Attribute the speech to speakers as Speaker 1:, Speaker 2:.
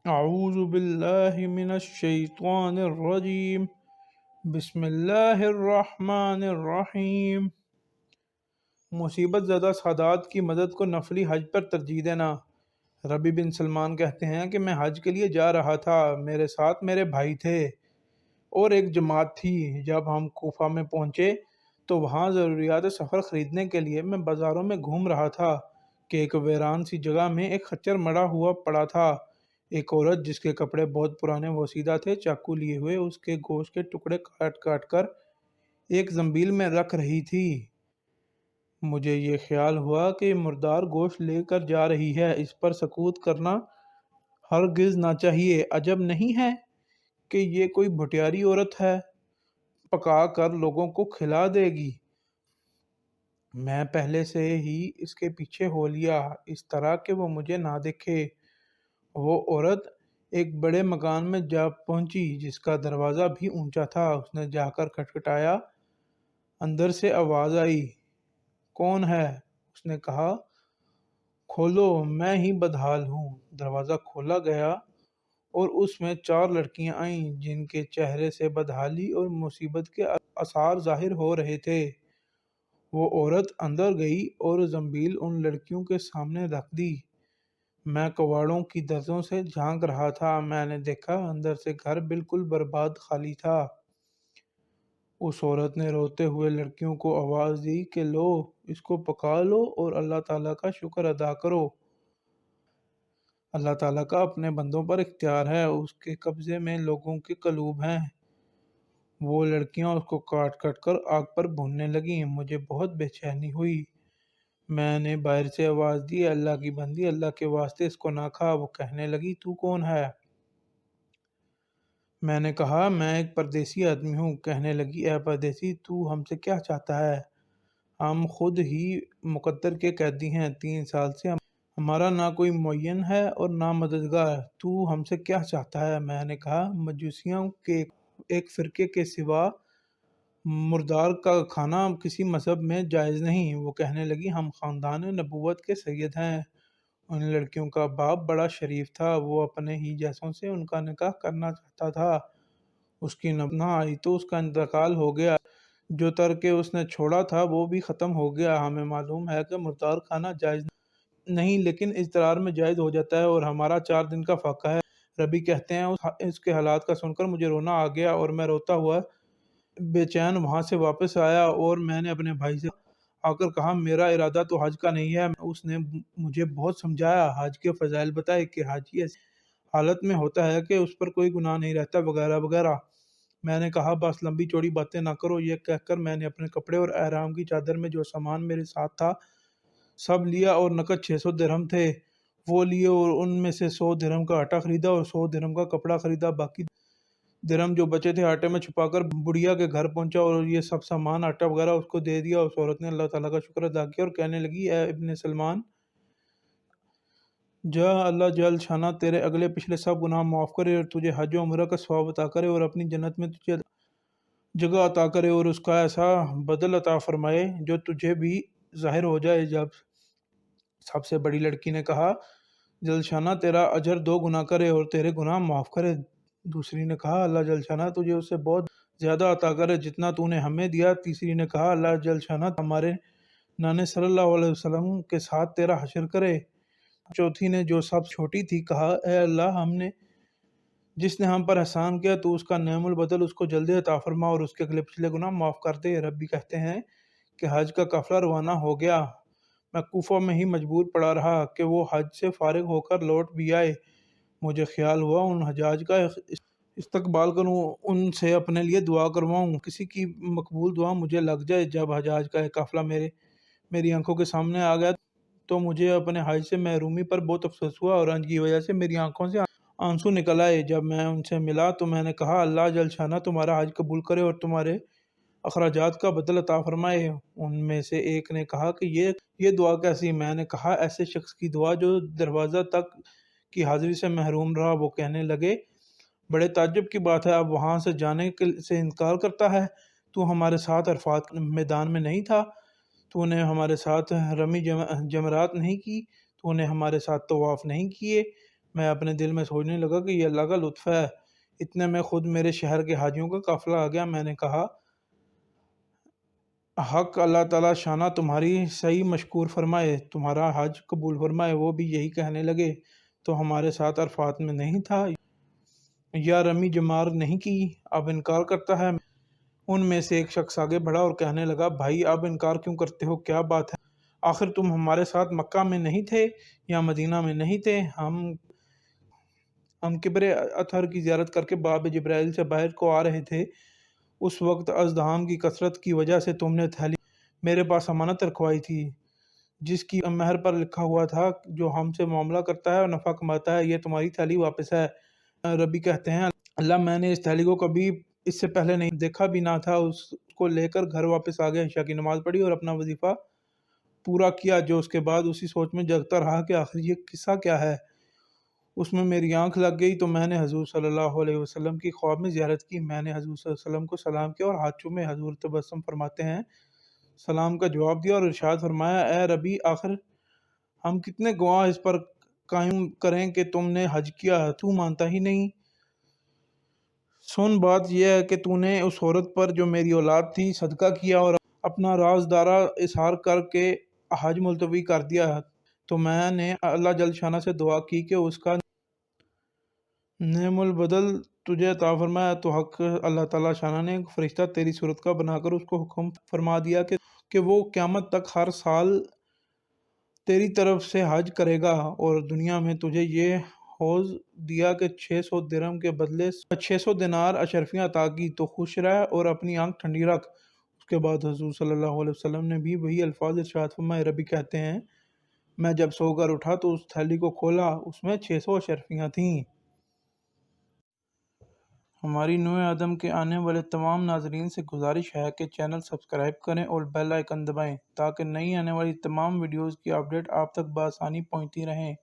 Speaker 1: اعوذ باللہ من الشیطان الرجیم، بسم اللہ الرحمن الرحیم۔ مصیبت زدہ سادات کی مدد کو نفلی حج پر ترجیح دینا۔ ربی بن سلمان کہتے ہیں کہ میں حج کے لیے جا رہا تھا، میرے ساتھ میرے بھائی تھے اور ایک جماعت تھی۔ جب ہم کوفہ میں پہنچے تو وہاں ضروریات سفر خریدنے کے لیے میں بازاروں میں گھوم رہا تھا کہ ایک ویران سی جگہ میں ایک خچر مڑا ہوا پڑا تھا۔ ایک عورت جس کے کپڑے بہت پرانے وسیدہ تھے، چاقو لیے ہوئے اس کے گوشت کے ٹکڑے کاٹ کاٹ کر ایک زنبیل میں رکھ رہی تھی۔ مجھے یہ خیال ہوا کہ مردار گوشت لے کر جا رہی ہے، اس پر سکوت کرنا ہرگز نہ چاہیے۔ عجب نہیں ہے کہ یہ کوئی بھٹیاری عورت ہے، پکا کر لوگوں کو کھلا دے گی۔ میں پہلے سے ہی اس کے پیچھے ہو لیا، اس طرح کہ وہ مجھے نہ دیکھے۔ وہ عورت ایک بڑے مکان میں جا پہنچی جس کا دروازہ بھی اونچا تھا۔ اس نے جا کر کھٹکھٹایا، اندر سے آواز آئی، کون ہے؟ اس نے کہا، کھولو، میں ہی بدحال ہوں۔ دروازہ کھولا گیا اور اس میں 4 لڑکیاں آئیں جن کے چہرے سے بدحالی اور مصیبت کے آثار ظاہر ہو رہے تھے۔ وہ عورت اندر گئی اور زنبیل ان لڑکیوں کے سامنے رکھ دی۔ میں کواڑوں کی دھجوں سے جھانک رہا تھا، میں نے دیکھا اندر سے گھر بالکل برباد خالی تھا۔ اس عورت نے روتے ہوئے لڑکیوں کو آواز دی کہ لو، اس کو پکا لو اور اللہ تعالیٰ کا شکر ادا کرو۔ اللہ تعالیٰ کا اپنے بندوں پر اختیار ہے، اس کے قبضے میں لوگوں کے قلوب ہیں۔ وہ لڑکیاں اس کو کاٹ کاٹ کر آگ پر بھوننے لگیں۔ مجھے بہت بے چینی ہوئی۔ میں نے باہر سے آواز دی، اللہ کی بندی، اللہ کے واسطے اس کو نہ کھا۔ وہ کہنے لگی، تو کون ہے؟ میں نے کہا، میں ایک پردیسی آدمی ہوں۔ کہنے لگی، اے پردیسی، تو ہم سے کیا چاہتا ہے؟ ہم خود ہی مقدر کے قیدی ہیں، 3 سال سے ہمارا نہ کوئی معین ہے اور نہ مددگار۔ تو ہم سے کیا چاہتا ہے؟ میں نے کہا، مجوسیوں کے ایک فرقے کے سوا مردار کا کھانا کسی مذہب میں جائز نہیں۔ وہ کہنے لگی، ہم خاندان نبوت کے سید ہیں۔ ان لڑکیوں کا باپ بڑا شریف تھا، وہ اپنے ہی جیسوں سے ان کا نکاح کرنا چاہتا تھا۔ اس کی نہ آئی تو اس کا انتقال ہو گیا، جو ترکے اس نے چھوڑا تھا وہ بھی ختم ہو گیا۔ ہمیں معلوم ہے کہ مردار کھانا جائز نہیں، لیکن اضطرار میں جائز ہو جاتا ہے اور ہمارا 4 دن کا فاقہ ہے۔ ربی کہتے ہیں، اس کے حالات کا سن کر مجھے رونا آ گیا اور میں روتا ہوا بے چین وہاں سے واپس آیا اور میں نے اپنے بھائی سے آ کر کہا، میرا ارادہ تو حج کا نہیں ہے۔ اس نے مجھے بہت سمجھایا، حج کے فضائل بتائے کہ حاجی ایسی حالت میں ہوتا ہے کہ اس پر کوئی گناہ نہیں رہتا، وغیرہ وغیرہ۔ میں نے کہا، بس لمبی چوڑی باتیں نہ کرو۔ یہ کہہ کر میں نے اپنے کپڑے اور احرام کی چادر میں جو سامان میرے ساتھ تھا سب لیا اور نقد 600 درہم تھے وہ لیے اور ان میں سے 100 درہم کا آٹا خریدا اور 100 درہم کا کپڑا خریدا۔ باقی درہم جو بچے تھے آٹے میں چھپا کر بڑھیا کے گھر پہنچا اور یہ سب سامان آٹا وغیرہ اس کو دے دیا۔ اس عورت نے اللہ تعالیٰ کا شکر ادا کیا اور کہنے لگی، اے ابن سلمان، جا، اللہ جل شانہ تیرے اگلے پچھلے سب گناہ معاف کرے اور تجھے حج و عمرہ کا ثواب عطا کرے اور اپنی جنت میں تجھے جگہ عطا کرے اور اس کا ایسا بدل عطا فرمائے جو تجھے بھی ظاہر ہو جائے۔ جب سب سے بڑی لڑکی نے کہا، جل شانہ تیرا اجر 2 گنا کرے اور تیرے گناہ معاف کرے۔ دوسری نے کہا، اللہ جل شانہ تجھے اس سے بہت زیادہ عطا کرے جتنا تو نے ہمیں دیا۔ تیسری نے کہا، اللہ جل شانہ ہمارے نانے صلی اللہ علیہ وسلم کے ساتھ تیرا حشر کرے۔ چوتھی نے، جو سب چھوٹی تھی، کہا، اے اللہ، جس نے ہم پر احسان کیا تو اس کا نعم البدل اس کو جلدی عطا فرما اور اس کے اگلے پچھلے گناہ معاف کر دے۔ ربی کہتے ہیں کہ حج کا قافلہ روانہ ہو گیا۔ میں کوفہ میں ہی مجبور پڑا رہا کہ وہ حج سے فارغ ہو کر لوٹ بھی آئے۔ مجھے خیال ہوا ان حجاج کا استقبال کروں، ان سے اپنے لیے دعا کرواؤں، کسی کی مقبول دعا مجھے لگ جائے۔ جب حجاج کا ایک قافلہ میری آنکھوں کے سامنے آ گیا تو مجھے اپنے حج سے محرومی پر بہت افسوس ہوا اور حج کی وجہ سے میری آنکھوں سے آنسو نکل آئے۔ جب میں ان سے ملا تو میں نے کہا، اللہ جل شانہ تمہارا حج قبول کرے اور تمہارے اخراجات کا بدل عطا فرمائے۔ ان میں سے ایک نے کہا کہ یہ دعا کیسی؟ میں نے کہا، ایسے شخص کی دعا جو دروازہ تک کی حاضری سے محروم رہا۔ وہ کہنے لگے، بڑے تعجب کی بات ہے، اب وہاں سے جانے سے انکار کرتا ہے؟ تو ہمارے ساتھ عرفات میدان میں نہیں تھا؟ تو نے ہمارے ساتھ رمی جمرات نہیں کی؟ تو نے ہمارے ساتھ طواف نہیں کیے؟ میں اپنے دل میں سوچنے لگا کہ یہ اللہ کا لطف ہے۔ اتنے میں خود میرے شہر کے حاجیوں کا قافلہ آ گیا۔ میں نے کہا، حق اللہ تعالیٰ شانہ تمہاری صحیح مشکور فرمائے، تمہارا حج قبول فرمائے۔ وہ بھی یہی کہنے لگے، تو ہمارے ساتھ عرفات میں نہیں تھا یا رمی جمار نہیں کی، اب انکار کرتا ہے؟ ان میں سے ایک شخص آگے بڑھا اور کہنے لگا، بھائی اب انکار کیوں کرتے ہو؟ کیا بات ہے؟ آخر تم ہمارے ساتھ مکہ میں نہیں تھے یا مدینہ میں نہیں تھے؟ ہم قبر اطہر کی زیارت کر کے باب جبرائیل سے باہر کو آ رہے تھے۔ اس وقت ازدحام کی کثرت کی وجہ سے تم نے تھیلی میرے پاس امانت رکھوائی تھی، جس کی مہر پر لکھا ہوا تھا، جو ہم سے معاملہ کرتا ہے اور نفع کماتا ہے، یہ تمہاری تھیلی واپس ہے۔ ربی کہتے ہیں، اللہ میں نے اس تھیلی کو کبھی اس سے پہلے نہیں دیکھا بھی نہ تھا۔ اس کو لے کر گھر واپس آ گیا، عشاء کی نماز پڑھی اور اپنا وظیفہ پورا کیا، جو اس کے بعد اسی سوچ میں جگتا رہا کہ آخر یہ قصہ کیا ہے۔ اس میں میری آنکھ لگ گئی تو میں نے حضور صلی اللہ علیہ وسلم کی خواب میں زیارت کی۔ میں نے حضور صلی اللہ علیہ وسلم کو سلام کیا اور ہاتھ چومے۔ حضور تبسم فرماتے ہیں، سلام کا جواب دیا اور ارشاد فرمایا، اے ربی، آخر ہم کتنے گواہ اس پر قائم کریں کہ تم نے حج کیا، تو مانتا ہی نہیں۔ سن، بات یہ ہے کہ تو نے اس عورت پر جو میری اولاد تھی صدقہ کیا اور اپنا رازدارہ اظہار کر کے حج ملتوی کر دیا۔ تو میں نے اللہ جل شانہ سے دعا کی کہ اس کا نعم البدل تجھے عطا فرمائے، تو حق اللہ تعالیٰ شانہ نے ایک فرشتہ تیری صورت کا بنا کر اس کو حکم فرما دیا کہ وہ قیامت تک ہر سال تیری طرف سے حج کرے گا، اور دنیا میں تجھے یہ حوض دیا کہ 600 درہم کے بدلے 600 دینار اشرفیاں عطا کی، تو خوش رہ اور اپنی آنکھ ٹھنڈی رکھ۔ اس کے بعد حضور صلی اللہ علیہ وسلم نے بھی وہی الفاظ ارشاد فرمائے۔ ربی کہتے ہیں، میں جب سو کر اٹھا تو اس تھیلی کو کھولا، اس میں 600 اشرفیاں تھیں۔ ہماری نوع آدم کے آنے والے تمام ناظرین سے گزارش ہے کہ چینل سبسکرائب کریں اور بیل آئیکن دبائیں تاکہ نئی آنے والی تمام ویڈیوز کی اپڈیٹ آپ تک بآسانی پہنچتی رہیں۔